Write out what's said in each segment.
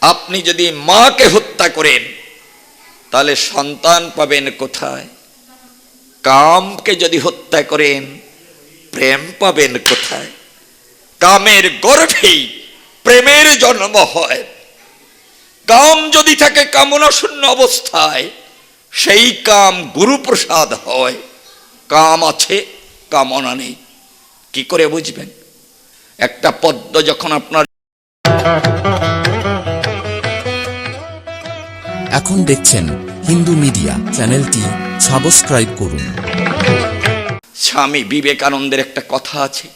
আপনি যদি মাকে হত্যা করেন তাহলে সন্তান পাবেন কোথায়? কামকে যদি হত্যা করেন প্রেম পাবেন কোথায়? কামের গর্ভেই প্রেমের জন্ম হয়। কাম যদি থাকে কামনা শূন্য অবস্থায়, সেই কাম গুরুপ্রসাদ হয়। কাম আছে, কামনা নেই, কি করে বুঝবেন? একটা পদ্ম যখন আপনার এখন দেখছেন হিন্দু মিডিয়া চ্যানেলটি সাবস্ক্রাইব করুন। স্বামী বিবেকানন্দের একটা কথা আছে।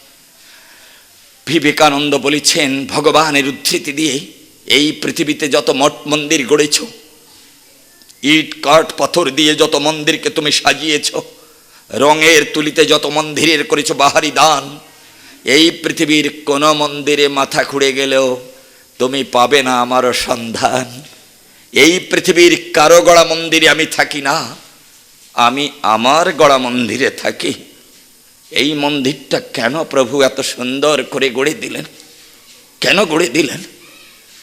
বিবেকানন্দ বলেছেন, ভগবানের উদ্ধৃতি দিয়ে, এই পৃথিবীতে যত মঠ মন্দির গড়েছ, ইট কাঠ পাথর দিয়ে যত মন্দিরকে তুমি সাজিয়েছ, রঙের তুলিতে যত মন্দিরের করেছ বাহারি দান, এই পৃথিবীর কোন মন্দিরে মাথা খুঁড়ে গেলেও তুমি পাবে না আমার সন্ধান। এই পৃথিবীর কারো গড়া মন্দিরে আমি থাকি না, আমি আমার গড়া মন্দিরে থাকি। এই মন্দিরটা কেন প্রভু এত সুন্দর করে গড়ে দিলেন? কেন গড়ে দিলেন?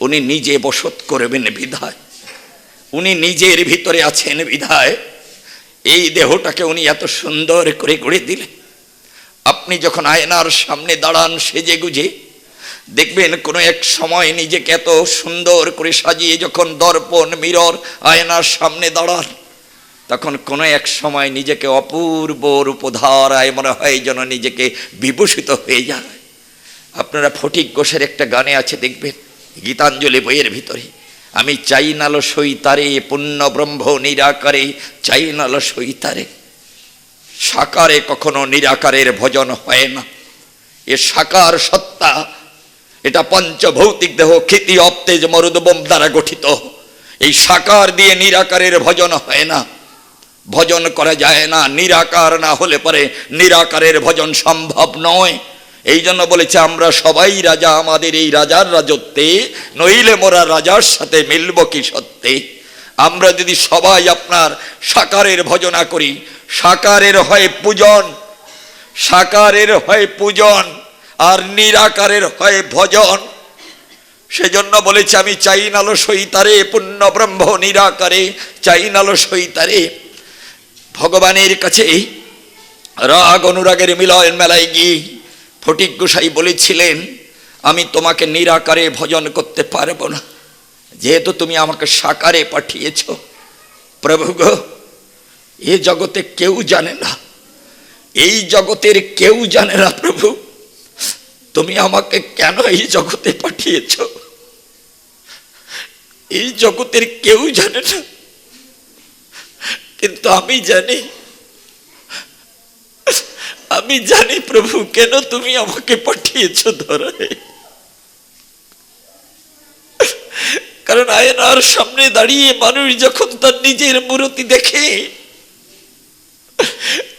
উনি নিজে বসত করবেন বিধায়, উনি নিজের ভিতরে আছেন বিধায় এই দেহটাকে উনি এত সুন্দর করে গড়ে দিলেন। আপনি যখন আয়নার সামনে দাঁড়ান সেজে গুজে, দেখবেন কোনো এক সময় নিজেকে এত সুন্দর করে সাজিয়ে যখন দর্পণ মিরর আয়নার সামনে দাঁড়ান, তখন কোনো এক সময় নিজেকে অপূর্ব রূপধারায় মনে হয় যেন নিজেকে বিভূষিত হয়ে যায়। আপনারা ফটিক ঘোষের একটা গানে আছে দেখবেন, গীতাঞ্জলি বইয়ের ভিতরে, আমি চাই নালো সইতারে পুণ্য ব্রহ্ম নিরাকারে, চাই নালো সইতারে। সাকারে কখনো নিরাকারের ভজন হয় না। এ সাকার সত্তা, এটা পঞ্চভৌতিক দেহ ক্ষিতি অপ্তেজ মরুদবম দ্বারা গঠিত। এই সাকার দিয়ে নিরাকারের ভজন হয় না, ভজন করা যায় না। নিরাকার না হলে পরে নিরাকারের ভজন সম্ভব নয়। এই জন্য বলেছে, আমরা সবাই রাজা আমাদের এই রাজার রাজত্বে, নইলে মোরা রাজার সাথে মিলব কি সত্যে। আমরা যদি সবাই আপনার সাকারের ভজনা করি, সাকারের হয় পূজন, সাকারের হয় পূজন, আর নিরাকারের হয় ভজন। সেজন্য বলেছে, আমি চাই নালো সইতারে পুণ্য ব্রহ্ম নিরাকারে, চাই নালো সইতারে। ভগবানের কাছে রাগ অনুরাগের মিলন মেলায় গিয়ে ফটিক গোসাই বলেছিলেন, আমি তোমাকে নিরাকারে ভজন করতে পারবো না, যেহেতু তুমি আমাকে সাকারে পাঠিয়েছ। প্রভু গো, এ জগতে কেউ জানে না, এই জগতের কেউ জানে না প্রভু, তুমি আমাকে কেন এই জগতে পাঠিয়েছ। এই জগতের কেউ জানে না, কিন্তু আমি জানি, আমি জানি প্রভু কেন তুমি আমাকে পাঠিয়েছ ধরায়। কারণ আয়নার সামনে দাঁড়িয়ে মানুষ যখন তার নিজের মূর্তি দেখে,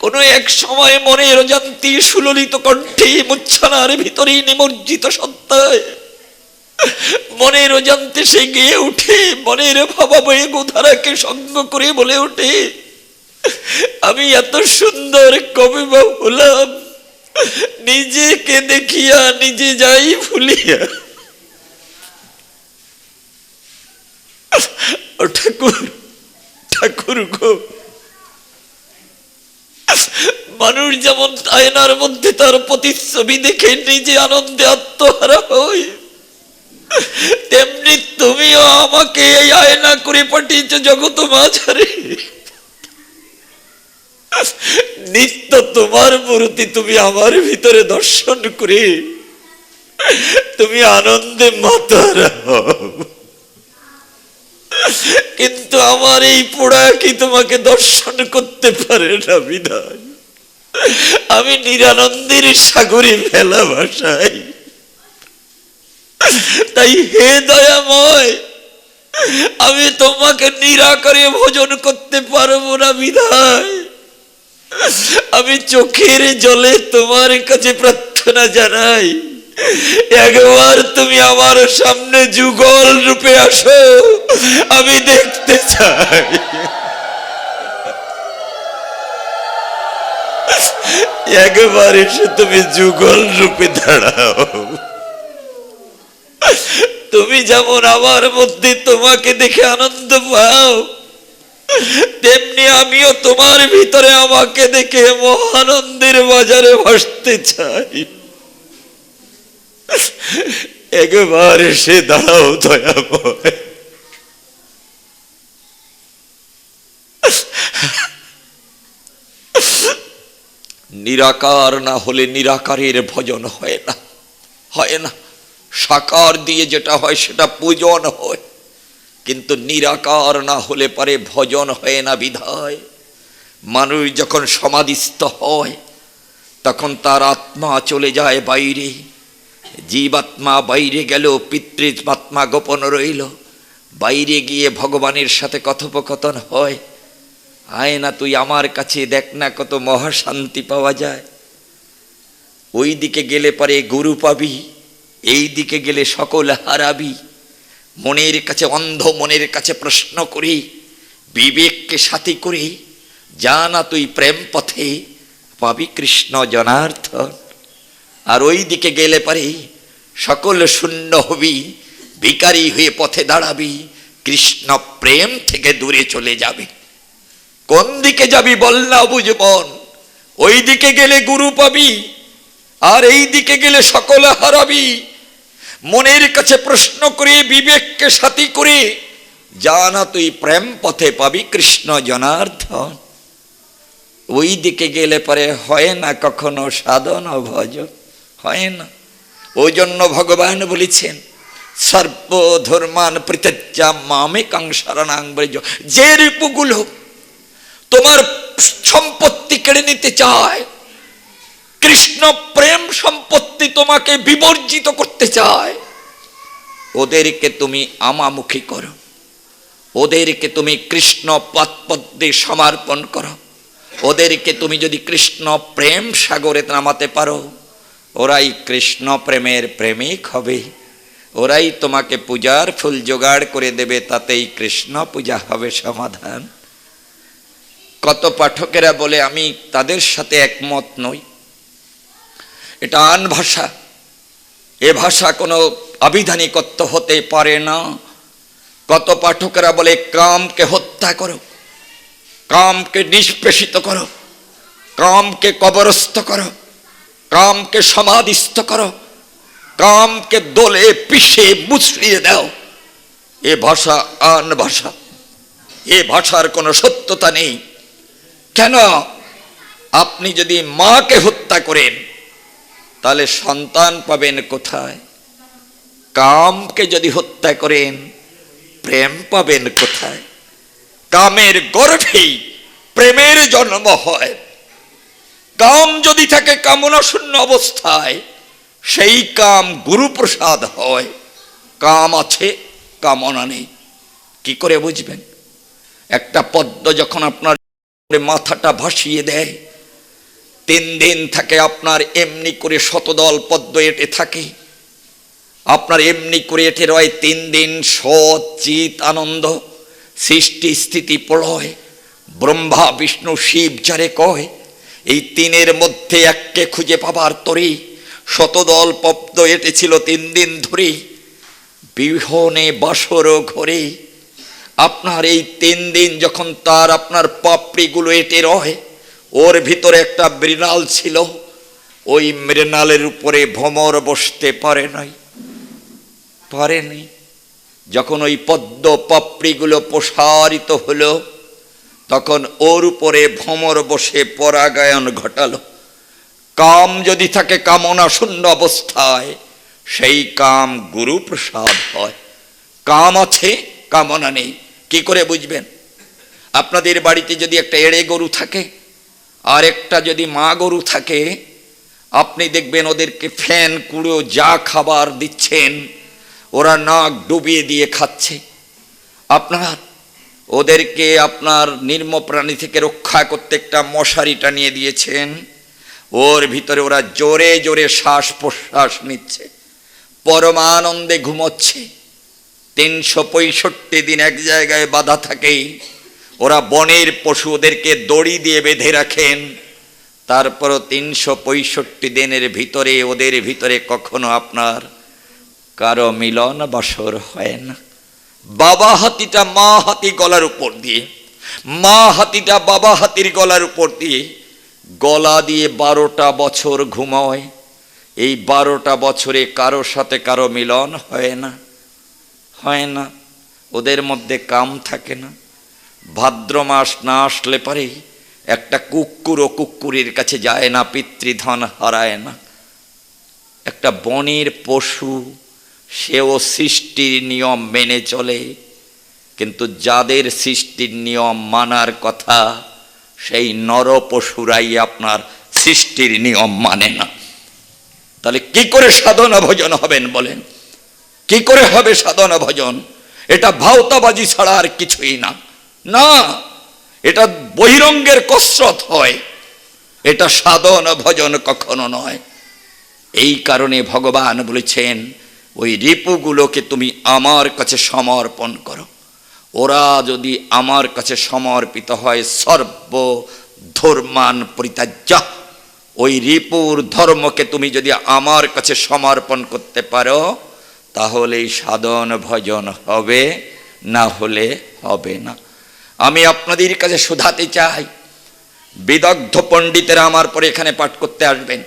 কোন এক সময় মনের অজান্তে সুললিত কণ্ঠে মুচ্ছানার ভিতরে নিমজ্জিত সত্তায় মনের অজান্তে সে গেয়ে উঠে, মনের ভাবাবয়ে গোধারাকে সঙ্গ করে বলে ওঠে, আমি এত সুন্দর কবে বা হলাম, নিজেকে দেখিয়া নিজে যাই ভুলিয়া। ঠাকুর, ঠাকুর গো, মানুষ যেমন আয়নার মধ্যে তার প্রতিচ্ছবি দেখে নিজে আনন্দে আত্মহারা হয়, তেমনি তুমিও আমাকে এই আয়না করে পাঠিয়েছ জগৎ মাঝারে। নিত্য তোমার মূর্তি তুমি আমার ভিতরে দর্শন করে তুমি আনন্দে মাতারা হও। কিন্তু আমার এই পোড়া কি তোমাকে দর্শন করতে পারে না বিধায় আমি নিরানন্দের সাগরে ফেলা ভাষাই। তাই হে দয়াময়, আমি তোমাকে নিরাকারে ভোজন করতে পারবো না বিধায় আমি চোখের জলে তোমার কাছে প্রার্থনা জানাই, একবার তুমি আমার সামনে যুগল রূপে আসো, আমি দেখতে চাই। একবার এসে তুমি যুগল রূপে দাঁড়াও, তুমি যেমন আমার মধ্যে তোমাকে দেখে আনন্দ পাও, তেমনি আমিও তোমার ভিতরে আমাকে দেখে মহানন্দের বাজারে ভাসতে চাই। একবার এসে দাঁড়াও দয়াময়। নিরাকার না হলে নিরাকারের ভজন হয় না, হয় না। সাকার দিয়ে যেটা হয় সেটা পূজন হয়, কিন্তু নিরাকার না হলে পারে ভজন হয় না। বিধায় মানুষ যখন সমাধিস্থ হয় তখন তার আত্মা চলে যায় বাইরে, জীবাত্মা বাইরে গেল, পিতৃত্মাত্মা গোপন রইল। বাইরে গিয়ে ভগবানের সাথে কথোপকথন হয়। আয় না তুই আমার কাছে, দেখ না কত মহাশান্তি পাওয়া যায়। ওই দিকে গেলে পারে গুরু পাবি, এই দিকে গেলে সকল হারাবি। মনের কাছে, অন্ধ মনের কাছে প্রশ্ন করি, বিবেককে সাথী করে যা না তুই প্রেম পথে, পাবি কৃষ্ণ জনার্দন। আর ওই দিকে গেলে পারে সকল শূন্য হবি, ভিখারি হয়ে পথে দাঁড়াবি, কৃষ্ণ প্রেম থেকে দূরে চলে যাবে। কোন দিকে যাবি বল না বুঝবন? ওই দিকে গেলে গুরু পাবি, আর এই দিকে গেলে সকলে হারাবি। মনের কাছে প্রশ্ন করে, বিবেককে সাথী করে যা না তুই প্রেম পথে, পাবি কৃষ্ণ জনার্দন। ওই দিকে গেলে পরে হয় না কখনো সাধন ভজন, হয় না। ওই জন্য ভগবান বলেছেন সর্বধর্মান পরিত্যজ্য মামেকং শরণং ব্রজ। যে রিপুগুলো তোমার সম্পত্তি কেড়ে নিতে চায়, কৃষ্ণ প্রেম সম্পত্তি তোমাকে বিবর্জিত করতে চায়, ওদেরকে তুমি আমামুখী করো, ওদেরকে তুমি কৃষ্ণ পদপদ্মে সমর্পণ করো। ওদেরকে তুমি যদি কৃষ্ণ প্রেম সাগরে নামাতে পারো, ওরাই কৃষ্ণ প্রেমের প্রেমিক হবে, ওরাই তোমাকে পূজার ফুল জোগাড় করে দেবে, তাতেই কৃষ্ণ পূজা হবে সমাধান। কত পাঠকেরা বলে আমি তাদের সাথে একমত নই, এটা আন ভাষা, এ ভাষা কোনো আবিধানিকত্ব হতে পারে না। কত পাঠকেরা বলে কামকে হত্যা করো, কামকে নিষ্পেষিত করো, কামকে কবরস্থ করো, কামকে সমাধিস্থ করো, কামকে দোলে পিষে মুচড়িয়ে দাও। এ ভাষা আন ভাষা, এ ভাষার কোনো সত্যতা নেই। কেন? আপনি যদি মাকে হত্যা করেন তাহলে সন্তান পাবেন কোথায়? কামকে যদি হত্যা করেন প্রেম পাবেন কোথায়? কামের গর্ভেই প্রেমের জন্ম হয়। কাম যদি থাকে কামনা শূন্য অবস্থায়, সেই কাম গুরুপ্রসাদ হয়। কাম আছে, কামনা নেই, কি করে বুঝবেন? একটা পদ্ম যখন আপনার মাথাটা ভাসিয়ে দেয়, 3 দিন থাকে আপনার এমনি করে শতদল পদ্ম এঁটে থাকে, আপনার এমনি করে এঁটে রয় 3 দিন। সৎ চিত আনন্দ, সৃষ্টি স্থিতি প্রলয়, ব্রহ্মা বিষ্ণু শিব যারে কয়, এই 3-এর মধ্যে এককে খুঁজে পাবার তরে শতদল পদ্ম এঁটেছিল 3 দিন ধরে। বিহনে বাসর ঘরে আপনার এই 3 দিন যখন তার আপনার পাপড়িগুলো এঁটে রয়, ওর ভিতরে একটা মৃণাল ছিল, ওই মৃণালের উপরে ভ্রমর বসতে পারে নাই, পারেনি। যখন ওই পদ্ম পাপড়িগুলো প্রসারিত হলো, তখন ওর উপরে ভ্রমর বসে পরাগায়ন ঘটালো। কাম যদি থাকে কামনা শূন্য অবস্থায়, সেই কাম গুরু প্রসাদ হয়। কাম আছে, কামনা নেই, কি করে বুঝবেন? আপনাদের বাড়িতে যদি একটা এড়ে গরু থাকে আর একটা যদি মা গরু থাকে, আপনি দেখবেন ওদেরকে ফ্যান কুড়ো যা খাবার দিচ্ছেন ওরা নাক ডুবিয়ে দিয়ে খাচ্ছে। আপনার ওদেরকে আপনার নির্ম প্রাণী থেকে রক্ষা করতে একটা মশারি টানিয়ে দিয়েছেন, ওর ভিতরে ওরা জোরে জোরে শ্বাস প্রশ্বাস নিচ্ছে, পরমানন্দে ঘুমোচ্ছে। 365 দিন এক জায়গায় বাঁধা থাকে। ওরা বনের পশু, ওদেরকে দড়ি দিয়ে বেঁধে রাখেন, তারপরও 365 দিনের ভিতরে ওদের ভিতরে কখনো আপনার কারো মিলন বাসর হয় না। বাবা হাতিটা মা হাতি গলার উপর দিয়ে, মা হাতিটা বাবা হাতির গলার উপর দিয়ে, গলা দিয়ে 12টা বছর ঘুমায়। এই 12টা বছরে কারো সাথে কারো মিলন হয় না, হয় না। ওদের মধ্যে কাম থাকে না। ভাদ্র মাস না আসলে পারে একটা কুকুরও কুকুরের কাছে যায় না, পিতৃধন হারায় না। একটা বনের পশু, সেও সৃষ্টির নিয়ম মেনে চলে, কিন্তু যাদের সৃষ্টির নিয়ম মানার কথা সেই নর পশুরাই আপনার সৃষ্টির নিয়ম মানে না। তাহলে কি করে সাধনা ভজন হবেন বলেন? কি করে হবে সাধনা ভজন? এটা ভাওতাবাজি ছাড়া আর কিছুই না। না, এটা বহিরঙ্গের কসরত হয়, এটা সাধনা ভজন কখনো নয়। এই কারণে ভগবান বলেছেন, ওই রিপুগুলোকে তুমি আমার কাছে সমর্পণ করো। ওরা যদি আমার কাছে সমর্পিত হয়, সর্ব ধর্মান পরিত্যাজ্য, ওই রিপুর ধর্মকে তুমি যদি আমার কাছে সমর্পণ করতে পারো, তাহলেই সাধন ভজন হবে, না হলে হবে না। আমি আপনাদের কাছে শোধাতে চাই, বিদগ্ধ পণ্ডিতেরা আমার পরে এখানে পাঠ করতে আসবেন।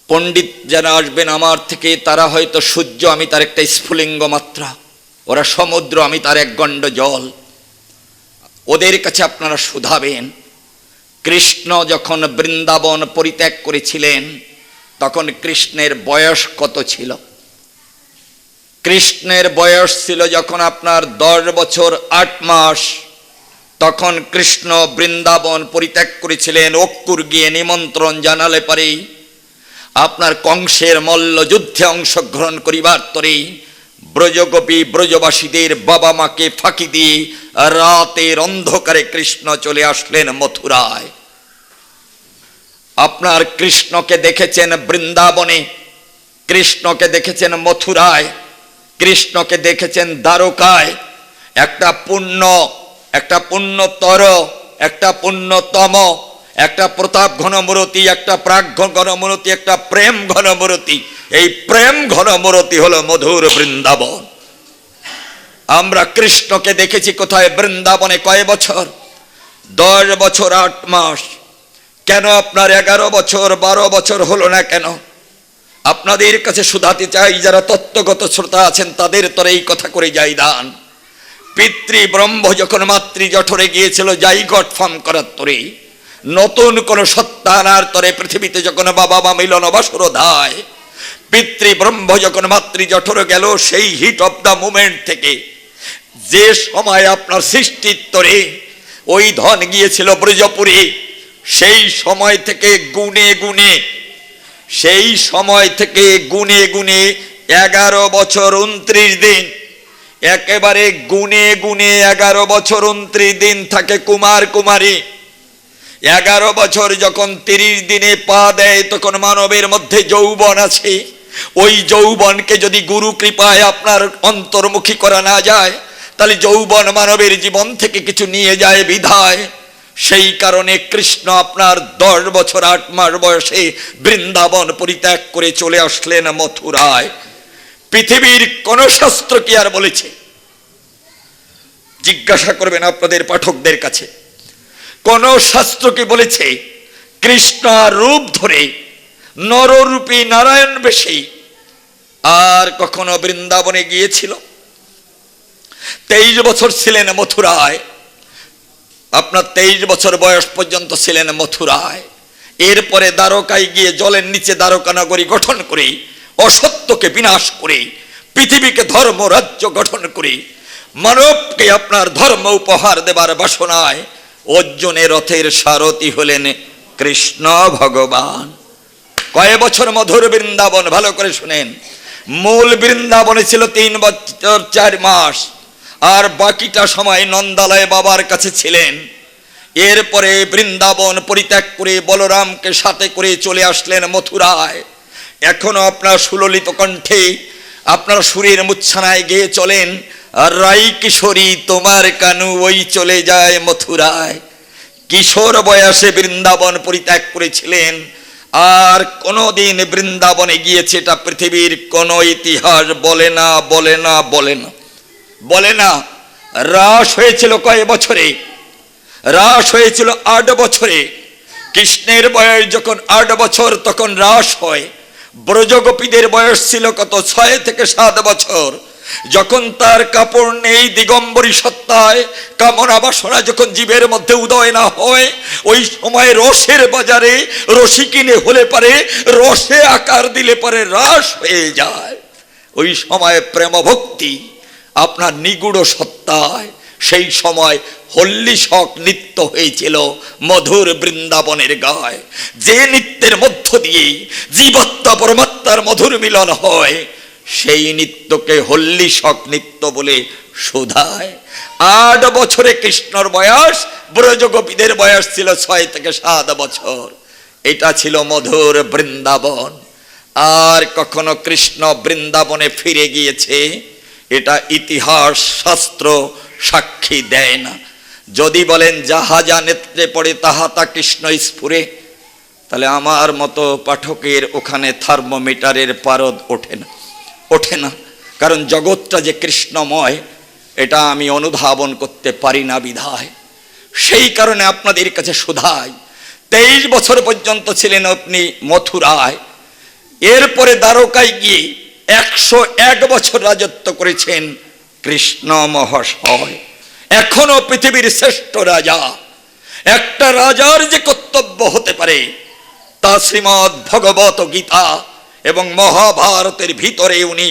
পণ্ডিত যারা আসবেন আমার থেকে, তারা হয়তো সূর্য, আমি তার একটা স্ফুলিঙ্গ মাত্রা, ওরা সমুদ্র, আমি তার এক গণ্ড জল। ওদের কাছে আপনারা শোধাবেন, কৃষ্ণ যখন বৃন্দাবন পরিত্যাগ করেছিলেন তখন কৃষ্ণের বয়স কত ছিল? কৃষ্ণের বয়স ছিল যখন আপনার 10 বছর 8 মাস, তখন কৃষ্ণ বৃন্দাবন পরিত্যাগ করেছিলেন। অক্কুর গিয়ে নিমন্ত্রণ জানালে পারে আপনার কংসের মল্ল যুদ্ধে অংশগ্রহণ করিবার তরে ব্রজগোপী ব্রজবাসীদের বাবা মাকে ফাঁকি দিয়ে রাতের অন্ধকারে কৃষ্ণ চলে আসলেন মথুরায়। আপনার কৃষ্ণকে দেখেছেন বৃন্দাবনে, কৃষ্ণকে দেখেছেন মথুরায়, কৃষ্ণকে দেখেছেন দ্বারকায়। একটা পুণ্যতর, একটা পুণ্যতম, একটা প্রতাপ ঘনমূরতি, একটা প্রাগ ঘনমূরতি, একটা প্রেম ঘনমূরতি। এই প্রেম ঘনমূরতি হলো মধুর বৃন্দাবন। আমরা কৃষ্ণকে দেখেছি কোথায়? বৃন্দাবনে। কয় বছর? 10 বছর 8 মাস। কেন আপনার 11 বছর 12 বছর হলো না কেন? আপনাদের কাছে শুধাতে চাই, যারা তত্ত্বগত শ্রোতা আছেন তাদের তরে এই কথা করে যাই দান। পিতৃ ব্রহ্ম যখন মাতৃ জঠরে গিয়েছিল জাইগট ফর্ম করার তরে, নতুন কোন সত্তা আনার তরে পৃথিবীতে যখন বাবা মা মিলন বাসরোধায়, পিতৃ ব্রহ্ম যখন মাতৃ জঠরে গেল, সেই হিট অফ দ্য মুমেন্ট থেকে যে সময় আপনার সৃষ্টির তরে ওই ধন গিয়েছিল ব্রজপুরে, সেই সময় থেকে গুনে গুনে, সেই সময় থেকে গুনে গুনে 11 বছর 29 দিন, একেবারে গুনে গুনে 11 বছর 29 দিন থাকে কুমার কুমারী। 11 বছর যখন 30 দিনে পা দেয়, তখন মানবের মধ্যে যৌবন আছে। ওই যৌবনকে যদি গুরু কৃপায় আপনার অন্তর্মুখী করা না যায়, তাহলে যৌবন মানবের জীবন থেকে কিছু নিয়ে যায় বিধায়। সেই কারণে কৃষ্ণ আপনার 10 বছর 8 মাস বয়সে বৃন্দাবন পরিত্যাগ করে চলে আসলেন মথুরায়। পৃথিবীর কোন শাস্ত্র কি আর বলেছে? জিজ্ঞাসা করবেন আপনাদের পাঠকদের কাছে, কোন শাস্ত্র কি বলেছে কৃষ্ণ রূপ ধরে নররূপী নারায়ণ বেশে আর কখনো বৃন্দাবনে গিয়েছিল? 23 বছর ছিলেন মথুরায়, আপনার 23 বছর বয়স পর্যন্ত ছিলেন মথুরায়। এরপরে দ্বারকায় গিয়ে জলের নিচে দ্বারকা নগরী গঠন করে, অসত্যকে বিনাশ করে, পৃথিবীকে ধর্ম রাজ্য গঠন করে, মানবকে আপনার ধর্ম উপহার দেবার বাসনায় অর্জুনের রথের সারথি হলেন কৃষ্ণ ভগবান। কয় বছর মধুর বৃন্দাবন? ভালো করে শুনেন। মূল বৃন্দাবনে ছিল 3 বছর 4 মাস, আর বাকিটা সময় নন্দালয় বাবার কাছে ছিলেন। এরপরে বৃন্দাবন পরিত্যাগ করে বলরামকে সাথে করে চলে আসলেন মথুরায়। এখনো আপনার সুললিত কণ্ঠে আপনার সুরের মুচ্ছানায় গেয়ে চলেন, রাই কিশোরী তোমার কানু ওই চলে যায় মথুরায়। কিশোর বয়সে বৃন্দাবন পরিত্যাগ করেছিলেন, আর কোনোদিন বৃন্দাবনে গিয়েছে এটা পৃথিবীর কোনো ইতিহাস বলে না, বলে না, বলে না, বলে না। রাস হয়েছিল কয় বছরে? রাস হয়েছিল 8 বছরে। কৃষ্ণের বয়স যখন 8 বছর তখন রাস হয়। ব্রজগোপীদের বয়স ছিল কত? 6 থেকে 7 বছর। যখন তার কাপড় নেই, দিগম্বরী সত্তায় কামনা বাসনা যখন জীবের মধ্যে উদয় না হয়, ওই সময় রসের বাজারে রসি কিনে হলে পারে, রসে আকার দিলে পারে রাস হয়ে যায়। ওই সময় প্রেম ভক্তি আপনার নিগুড় সত্তায় সেই সময় হল্লিশক নৃত্য হয়েছিল মধুর বৃন্দাবনের গায়ে। যে নৃত্যের মধ্য দিয়ে জীবাত্মা পরমাত্মার মধুর মিলন হয়, সেই নৃত্যকে হল্লিশক নৃত্য বলে শোধায়। 8 বছরে কৃষ্ণর বয়স, ব্রজগোপীদের বয়স ছিল 6 থেকে 7 বছর। এটা ছিল মধুর বৃন্দাবন। আর কখনো কৃষ্ণ বৃন্দাবনে ফিরে গিয়েছে এটা ইতিহাস শাস্ত্র সাক্ষী দেয় না। যদি বলেন যাহা যা নেত্রে পড়ে তাহা তা কৃষ্ণ স্ফুরে, তাহলে আমার মতো পাঠকের ওখানে থার্মোমিটারের পারদ ওঠে না, ওঠে না। কারণ জগৎটা যে কৃষ্ণময় এটা আমি অনুধাবন করতে পারি না বিধায়। সেই কারণে আপনাদের কাছে শুধাই, 23 বছর পর্যন্ত ছিলেন আপনি মথুরায়, এরপরে দ্বারকায় গিয়ে 101 বছর রাজত্ব করেছেন কৃষ্ণ মহাশয়। এখনো পৃথিবীর শ্রেষ্ঠ রাজা। একটা রাজার যে কর্তব্য হতে পারে তা শ্রীমদ্ ভগবত গীতা এবং মহাভারতের ভিতরে উনি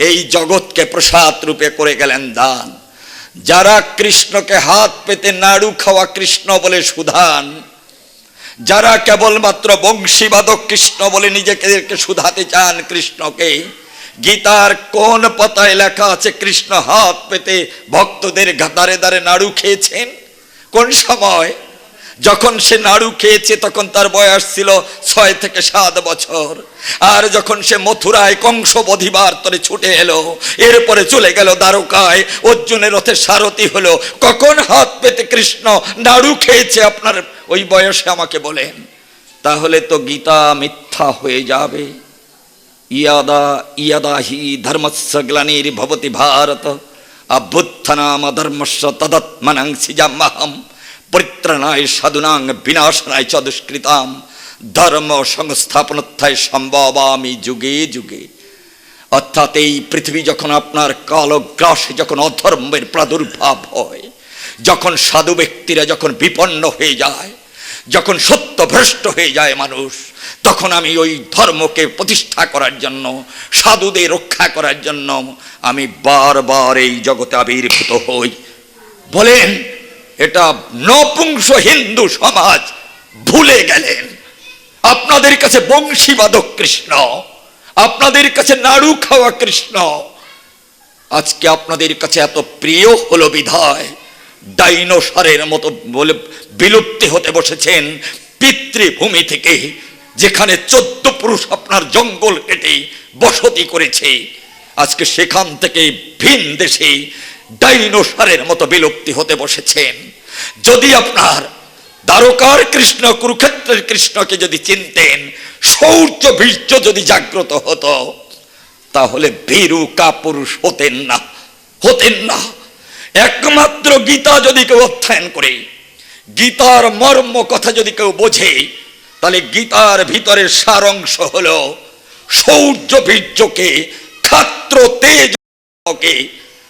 এই জগৎকে প্রসাদ রূপে করে গেলেন দান। যারা কৃষ্ণকে হাত পেতে নাড়ু খাওয়া কৃষ্ণ বলে সুধান, যারা কেবলমাত্র বংশীবাদক কৃষ্ণ বলে নিজেকে শুধাতে চান কৃষ্ণকে, গীতার কোন পাতায় লেখা আছে কৃষ্ণ হাত পেতে ভক্তদের দাঁড়ে দাঁড়ে নাড়ু খেয়েছেন? কোন সময়? যখন সে নাড়ু খেয়েছে তখন তার বয়স ছিল 6 থেকে 7 বছর। আর যখন সে মথুরায় কংস বধিবার তরে ছুটে এলো, এরপরে চলে গেল দ্বারকায়, অর্জুনের রথে সারথি হলো, কখন হাত পেতে কৃষ্ণ নাড়ু খেয়েছে আপনার ওই বয়সে আমাকে বলেন? তাহলে তো গীতা মিথ্যা হয়ে যাবে। ইয়াদা ইয়াদা হি ধর্মস্য গ্লানির ভবতি ভারত অভ্যুত্থানাম ধর্মস্য তদাত্মনাং সিজাম্যহম পরিত্রাণায় সাধুনাং বিনাশনায় চ দুষ্কৃতাম ধর্ম সংস্থাপনোত্থায় সম্ভবামি যুগে যুগে। অর্থাৎ এই পৃথিবী যখন আপনার কালগ্রাসে যখন অধর্মের প্রাদুর্ভাব হয়, যখন সাধু ব্যক্তিরা যখন বিপন্ন হয়ে যায়, যখন সত্য ভ্রষ্ট হয়ে যায় মানুষ, তখন আমি ওই ধর্মকে প্রতিষ্ঠা করার জন্য, সাধুদের রক্ষা করার জন্য আমি বারবার এই জগতে আবির্ভূত হই। বলেন, এটা নপুংস হিন্দু সমাজ ভুলে গেলেন। আপনাদের কাছে বংশীবাদক কৃষ্ণ, আপনাদের কাছে নাড়ু খাওয়া কৃষ্ণ আজকে আপনাদের কাছে এত প্রিয় হলো বিধায় ডাইনোসরের মতো বলে বিলুপ্তি হতে বসেছেন পিতৃভূমি থেকে, যেখানে 14 পুরুষ আপনার জঙ্গল কেটে বসতি করেছে। আজকে সেখান থেকে ভিন দেশে ডাইনোসরের মতো বিলুপ্তি হতে বসেছেন। যদি আপনার দ্বারকার কৃষ্ণ, কুরুক্ষেত্রের কৃষ্ণকে যদি চিনতেন, শৌর্য বীর্য যদি জাগ্রত হতো, তাহলে ভীরু কাপুরুষ হতেন না, হতেন না। একমাত্র গীতা যদি কেউ অধ্যয়ন করে, গীতার মর্ম কথা যদি কেউ বোঝে, তাহলে গীতার ভিতরে সারাংশ হলো শৌর্য বীর্যকে, ক্ষাত্র তেজকে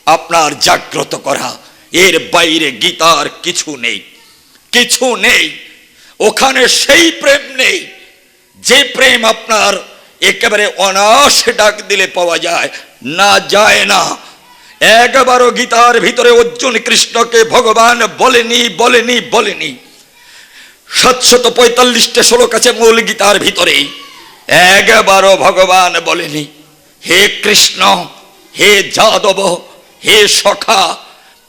আপনার জাগ্রত করা। এর বাইরে গীতার কিছু নেই, কিছু নেই। ওখানে সেই প্রেম নেই যে প্রেম আপনার একেবারে অনায়াসে ডাক দিলে পাওয়া যায়, না যায় না। একবারও গীতার ভিতরে অর্জুন কৃষ্ণকে ভগবান বলেনি, বলেনি, বলেনি। 745টা শ্লোক আছে মূল গীতার ভিতরে, একবারও ভগবান বলেনি হে কৃষ্ণ, হে যাদব, হে সখা।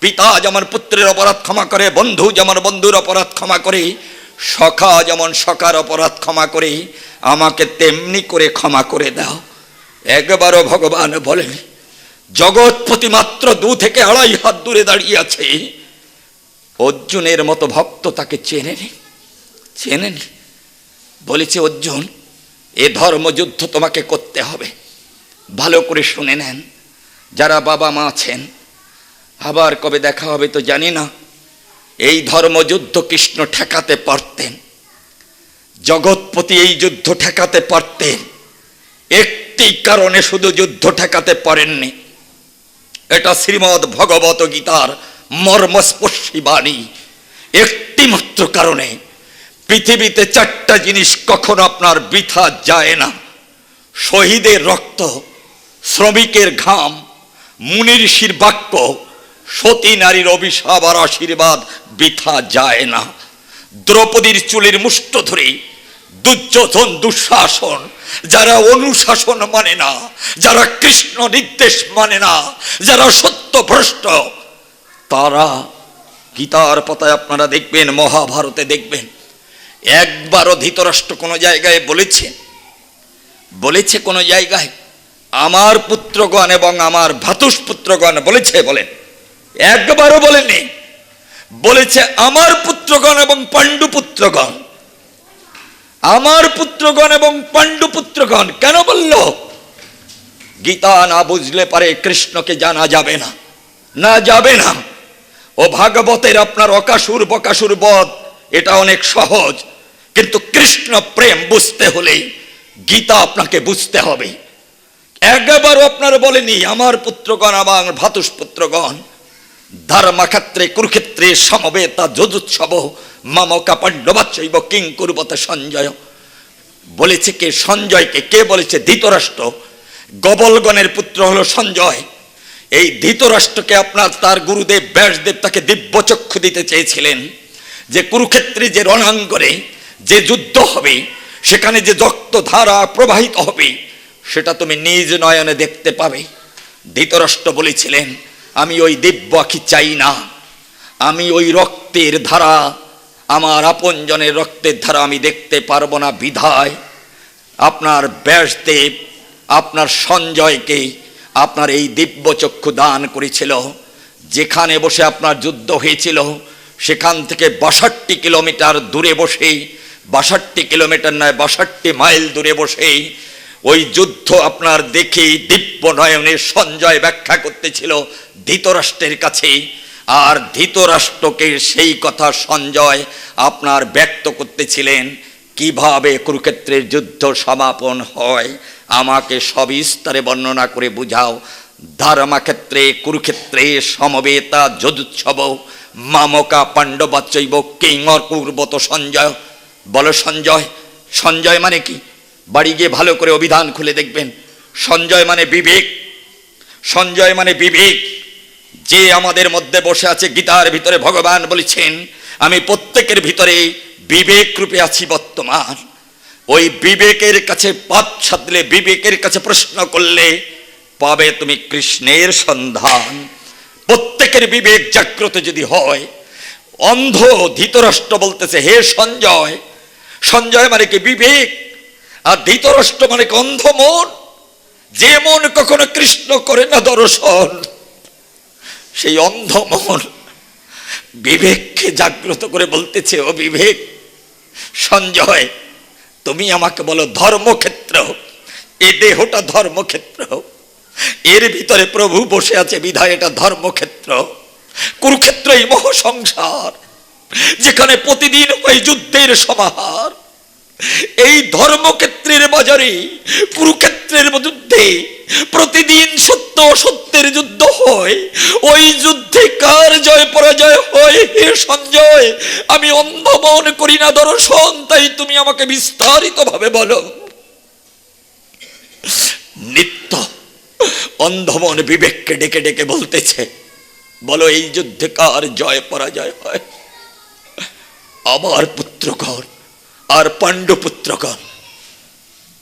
পিতা যেমন পুত্রের অপরাধ ক্ষমা করে, বন্ধু যেমন বন্ধুর অপরাধ ক্ষমা করে, সখা যেমন সখার অপরাধ ক্ষমা করে, আমাকে তেমনি করে ক্ষমা করে দাও। একবারও ভগবান বলেনি। জগৎপতি মাত্র 2 থেকে 2.5 হাত দূরে দাঁড়িয়ে আছে। অর্জুনের মতো ভক্ত তাকে চেনেনি, চেনেনি। বলেছে অর্জুন এ ধর্মযুদ্ধ তোমাকে করতে হবে। ভালো করে শুনে নেন যারা বাবা মা আছেন, আবার কবে দেখা হবে তো জানি না। এই ধর্মযুদ্ধ কৃষ্ণ ঠেকাতে পারতেন, জগৎপতি এই যুদ্ধ ঠেকাতে পারতেন। একটি কারণে শুধু যুদ্ধ ঠেকাতে পারেননি, এটা শ্রীমদ্ ভগবত গীতার মর্মস্পর্শী বাণী। একটি মাত্র কারণে। পৃথিবীতে চারটা জিনিস কখনো আপনার বৃথা যায় না: শহীদের রক্ত, শ্রমিকের ঘাম, মুনি ঋষির বাক্য, সতী নারীর অভিশাপ আর আশীর্বাদ বৃথা যায় না। দ্রৌপদীর চুলের মুষ্ট ধরে দুর্যোধন, দুঃশাসন, যারা অনুশাসন মানে না, যারা কৃষ্ণ নির্দেশ মানে না, যারা সত্যভ্রষ্ট, তারা গীতার পাতায় আপনারা দেখবেন, মহাভারতে দেখবেন, একবারও ধৃতরাষ্ট্র কোনো জায়গায় বলেছে কোনো জায়গায় আমার পুত্রগণ এবং আমার ভ্রাতুষ্পুত্রগণ বলেছে? বলেন, একবারও বলেনি। বলেছে আমার পুত্রগণ এবং পাণ্ডুপুত্রগণ, আমার পুত্রগণ এবং পাণ্ডুপুত্রগণ। কেন বলল? গীতা না বুঝলে পারে কৃষ্ণকে জানা যাবে না, না যাবে না। ও ভাগবতের আপনার অকাসুর বকাসুর বধ এটা অনেক সহজ, কিন্তু কৃষ্ণ প্রেম বুঝতে হলে গীতা আপনাকে বুঝতে হবে। একবারও আপনার বলেনি আমার পুত্রগণ আমার ভ্রাতুষ্পুত্রগণ ধর্মক্ষেত্রে কুরুক্ষেত্রে সমবেতা যজুৎসব মামকা পাণ্ডবাচ্চৈব কিং কুরুবত সঞ্জয়। বলেছে কে? সঞ্জয়কে। কে বলেছে? ধৃতরাষ্ট্র। গবলগণের পুত্র হলো সঞ্জয়। এই ধৃতরাষ্ট্রকে আপনার তার গুরুদেব ব্যাসদেব তাকে দিব্যচক্ষু দিতে চেয়েছিলেন যে কুরুক্ষেত্রে যে রণাঙ্গনে যে যুদ্ধ হবে, সেখানে যে রক্তধারা প্রবাহিত হবে, সেটা তুমি নিজ নয়নে দেখতে পাবে। ধৃতরাষ্ট্র বলেছিলেন আমি ওই দিব্য আখি চাই না, আমি ওই রক্তের ধারা, আমার আপনজনের রক্তের ধারা আমি দেখতে পারবো না। বিধায় আপনার ব্যাসদেব আপনার সঞ্জয়কে আপনার এই দিব্যচক্ষু দান করেছিল। যেখানে বসে আপনার যুদ্ধ হয়েছিল সেখান থেকে 62 কিলোমিটার দূরে বসে, 62 কিলোমিটার নয় 62 মাইল দূরে বসে ওই যুদ্ধ আপনার দেখে দিব্য নয়নে সঞ্জয় ব্যাখ্যা করতেছিল ধৃতরাষ্ট্রের কাছে। আর ধৃতরাষ্ট্রকে সেই কথা সঞ্জয় আপনার ব্যক্ত করতেছিলেন, কিভাবে কুরুক্ষেত্রের যুদ্ধ সমাপন হয় আমাকে সবিস্তারে বর্ণনা করে বুঝাও। ধর্মক্ষেত্রে কুরুক্ষেত্রে সমবেতা যজুৎসব মামকা পাণ্ডবাচ্চৈব কিঙ্কর কুর্বত সঞ্জয়। বলো সঞ্জয়। সঞ্জয় মানে কি? বাড়ি গিয়ে ভালো করে অভিধান খুলে দেখবেন। সঞ্জয় মানে বিবেক। সঞ্জয় মানে বিবেক। যে আমাদের মধ্যে বসে আছে, গীতার ভিতরে ভগবান বলেছেন আমি প্রত্যেকের ভিতরে বিবেক রূপে আছি বর্তমান। ওই বিবেকের কাছে পাত সাধলে, বিবেকের কাছে প্রশ্ন করলে পাবে তুমি কৃষ্ণের সন্ধান। প্রত্যেকের বিবেক জাগ্রত যদি হয়, অন্ধ ধৃতরাষ্ট্র বলতেছে হে সঞ্জয়। সঞ্জয় মানে কি? বিবেক। আর ধৃতরাষ্ট্র মানে কি? অন্ধ মন। যে মন কখনো কৃষ্ণ করে না দর্শন, সেই অন্ধ মন বিবেককে জাগ্রত করে বলতেছে ও বিবেক, সঞ্জয় তুমি আমাকে বলো ধর্মক্ষেত্র, এ দেহটা ধর্মক্ষেত্র, এর ভিতরে প্রভু বসে আছে বিধায় এটা ধর্মক্ষেত্র। কুরুক্ষেত্র এই মহাসংসার, যেখানে প্রতিদিন ওই যুদ্ধের সমাহার। এই ধর্মক্ষেত্রের বাজারে কুরুক্ষেত্রের যুদ্ধে প্রতিদিন সত্য অসত্যের যুদ্ধ হয়। ওই যুদ্ধে কার জয় পরাজয় হয় হে সঞ্জয় আমি অন্ধ মন করি না দর্শন, তাই তুমি আমাকে বিস্তারিত ভাবে বলো। নিত্য অন্ধমন বিবেককে ডেকে ডেকে বলতেছে বলো এই যুদ্ধে কার জয় পরাজয় হয়? আমার পুত্রগণ আর পাণ্ডুপুত্রগণ।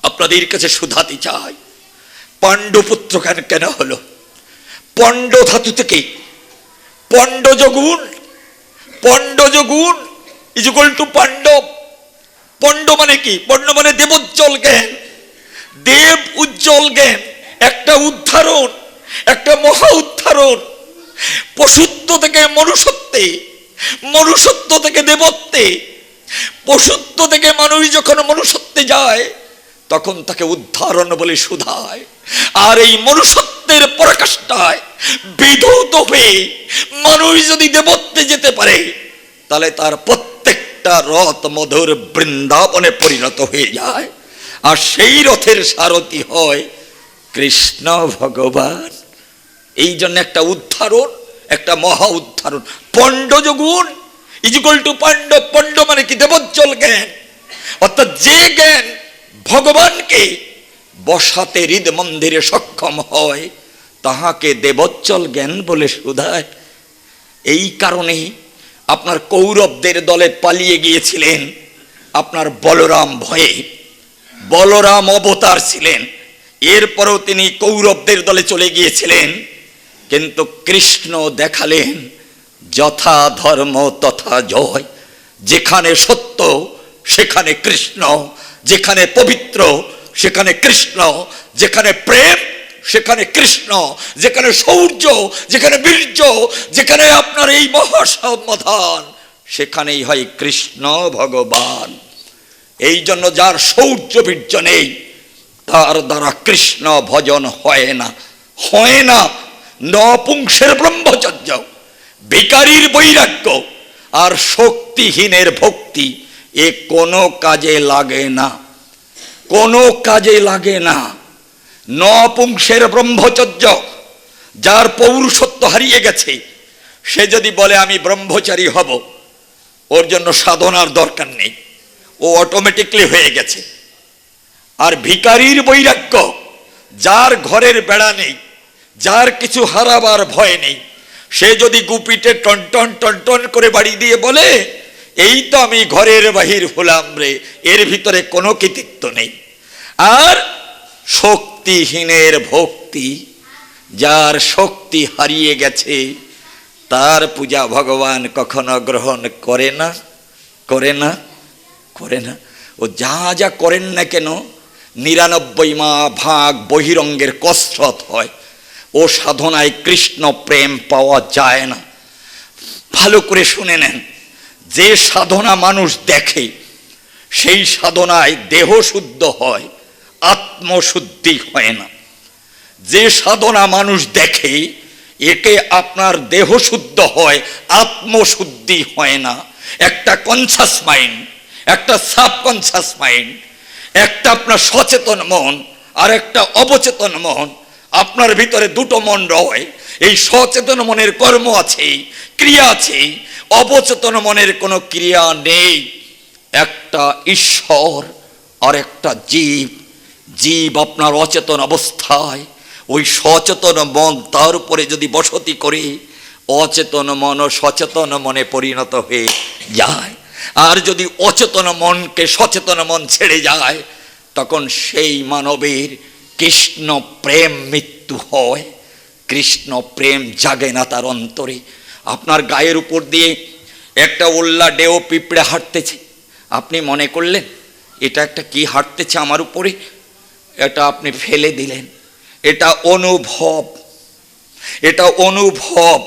আপনাদের কাছে শুধাতে চাই পাণ্ডুপুত্রগণ কেন হলো? পণ্ড ধাতু থেকে পণ্ডযোগুণ, পণ্ডযোগুণ ইজুগল টু পাণ্ডব। পণ্ড মানে কি? পণ্ড মানে দেবোজ্জ্বল জ্ঞান, দেব উজ্জ্বল জ্ঞান, একটা উদ্ধারণ, একটা মহা উদ্ধারণ। পশুত্ব থেকে মনুষ্যত্বে, মনুষ্যত্ব থেকে দেবত্বে, পশুত্ব থেকে মানুষ যখন মনুষ্যত্বে যায় তখন তাকে উদ্ধারণ বলে শুধায়। আর এই মনুষ্যত্বের পরাকাষ্ঠায় বিধৌত হয়ে মানুষ যদি দেবত্বে যেতে পারে, তাহলে তার প্রত্যেকটা রথ মধুর বৃন্দাবনে পরিণত হয়ে যায়। আর সেই রথের সারথি হয় কৃষ্ণ ভগবান। এই জন্য একটা উদ্ধারণ, একটা মহা উদ্ধারণ। পণ্ডযোগুণ ইজিক্যাল টু পাণ্ড। পণ্ড মানে কি? দেবোজ্জ্বল জ্ঞান। অর্থাৎ যে জ্ঞান ভগবানকে বসাতে হৃদ মন্দিরে সক্ষম হয়, তাহাকে দেবোজ্জ্বল জ্ঞান বলে শুধায়। এই কারণেই আপনার কৌরবদের দলে পালিয়ে গিয়েছিলেন আপনার বলরাম ভয়ে। বলরাম অবতার ছিলেন, এরপরও তিনি কৌরবদের দলে চলে গিয়েছিলেন। কিন্তু কৃষ্ণ দেখালেন যথা ধর্ম তথা জয়। যেখানে সত্য সেখানে কৃষ্ণ, যেখানে পবিত্র সেখানে কৃষ্ণ, যেখানে প্রেম সেখানে কৃষ্ণ, যেখানে শৌর্য, যেখানে বীর্য, যেখানে আপনার এই মহাসমাধান, সেখানেই হয় কৃষ্ণ ভগবান। এই জন্য যার শৌর্য বীর্য নেই, তার দ্বারা কৃষ্ণ ভজন হয় না, হয় না। নপুংসের ব্রহ্মচর্য, ভিখারির বৈরাগ্য আর শক্তিহীনের ভক্তি, এ কোনো কাজে লাগে না, কোনো কাজে লাগে না। নপুংসের ব্রহ্মচর্য, যার পৌরুষত্ব হারিয়ে গেছে, সে যদি বলে আমি ব্রহ্মচারী হব, ওর জন্য সাধনার দরকার নেই, ও অটোমেটিকলি হয়ে গেছে। আর ভিখারির বৈরাগ্য, যার ঘরের বেড়া নেই, যার কিছু হারাবার ভয় নেই, সে যদি গুপিটে টনটন টনটন করে বাড়ি দিয়ে বলে এই তো আমি ঘরের বাহির হলাম রে, এর ভিতরে কোনো কৃতিত্ব নেই। আর শক্তিহীনের ভক্তি, যার শক্তি হারিয়ে গেছে, তার পূজা ভগবান কখনো গ্রহণ করে না, করে না, করে না। ও যা যা করেন না কেন, 99 ভাগ বহিরঙ্গের কসরত হয়। ও সাধনায় কৃষ্ণ প্রেম পাওয়া যায় না। ভালো করে শুনে নেন, যে সাধনা মানুষ দেখে, সেই সাধনায় দেহ শুদ্ধ হয়, আত্মশুদ্ধি হয় না। যে সাধনা মানুষ দেখে, একে আপনার দেহ শুদ্ধ হয়, আত্মশুদ্ধি হয় না। একটা কনসাস মাইন্ড, একটা সাবকনসাস মাইন্ড, একটা আপনার সচেতন মন আর একটা অবচেতন মন। আপনার ভিতরে দুটো মন রয়। এই সচেতন মনের কর্ম আছে, ক্রিয়া আছে, অবচেতন মনের কোনো ক্রিয়া নেই। একটা ঈশ্বর আর একটা জীব। জীব আপনার অচেতন অবস্থায়, ওই সচেতন মন তার উপরে যদি বসতি করে, অচেতন মন ও সচেতন মনে পরিণত হয়ে যায়। আর যদি অচেতন মনকে সচেতন মন ছেড়ে যায়, তখন সেই মানবের কৃষ্ণ প্রেম মৃত্যু হয়, কৃষ্ণ প্রেম জাগে না তার অন্তরে। আপনার গায়ের উপর দিয়ে একটা উল্লা ডেও পিঁপড়ে হাঁটতেছে, আপনি মনে করলেন এটা একটা কি হাঁটতেছে আমার উপরে, এটা আপনি ফেলে দিলেন। এটা অনুভব, এটা অনুভব।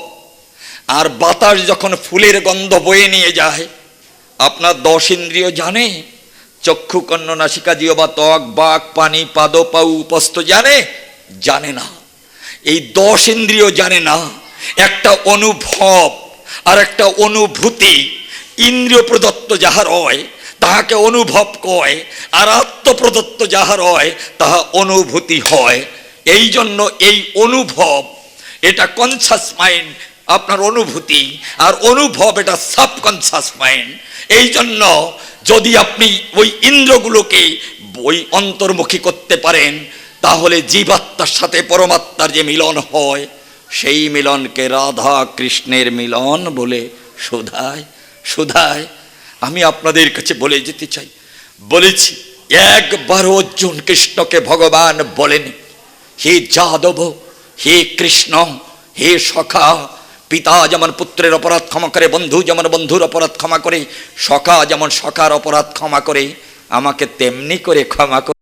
আর বাতাস যখন ফুলের গন্ধ বয়ে নিয়ে যায়, আপনার 10 ইন্দ্রিয় জানে, চক্ষু কর্ণ নাসিকা জিহ্বা ত্বক বাক পানি পাদ পাউ উপস্থ জানে, জানে না। এই 10 ইন্দ্রিয় জানে না। একটা অনুভব আর একটা অনুভূতি, ইন্দ্রিয় প্রদত্ত যাহা রয় তাহাকে অনুভব কয়, আর আত্মপ্রদত্ত যাহা রয় তাহা অনুভূতি হয়। এই জন্য এই অনুভব, এটা কনসাস মাইন্ড আপনার অনুভূতি, আর অনুভব এটা সাবকনসাস মাইন্ড। এই জন্য যদি আপনি ওই ইন্দ্রগুলোকে ওই অন্তর্মুখী করতে পারেন, তাহলে জীবাত্মার সাথে পরমাত্মার যে মিলন হয়, সেই মিলনকে রাধা কৃষ্ণের মিলন বলে শোধায়, শোধায়। আমি আপনাদের কাছে বলে যেতে চাই, বলেছি একবার অর্জুন কৃষ্ণকে ভগবান বলেন, হে যাদব, হে কৃষ্ণ, হে সখা। পিতা যেমন পুত্রের অপরাধ ক্ষমা করে, বন্ধু যেমন বন্ধুর অপরাধ ক্ষমা করে, সখা যেমন সখার অপরাধ ক্ষমা করে, আমাকে তেমনি করে ক্ষমা করে।